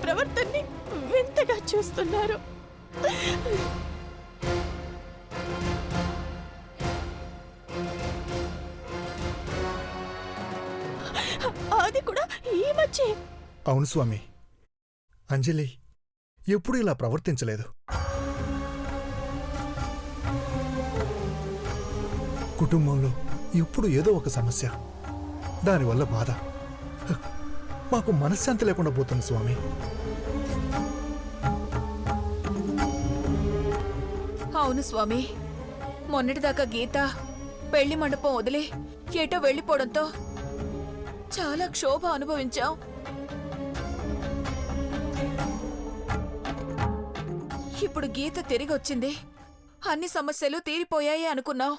ప్రవర్తనని వింతగా చూస్తున్నారు. అది కూడా ఈ మధ్య. అవును స్వామి, అంజలి ఎప్పుడూ ఇలా ప్రవర్తించలేదు. కుటుంబంలో ఎప్పుడు ఏదో ఒక సమస్య, దానివల్ల బాధ. మాకు మనశ్శాంతి లేకుండా పోతుంది స్వామి. అవును స్వామి, మొన్నటిదాకా గీత పెళ్లి మండపం వదిలి ఏటో వెళ్లిపోవడంతో చాలా క్షోభ అనుభవించాం. ఇప్పుడు గీత తిరిగి వచ్చింది, అన్ని సమస్యలు తీరిపోయాయి అనుకున్నావు.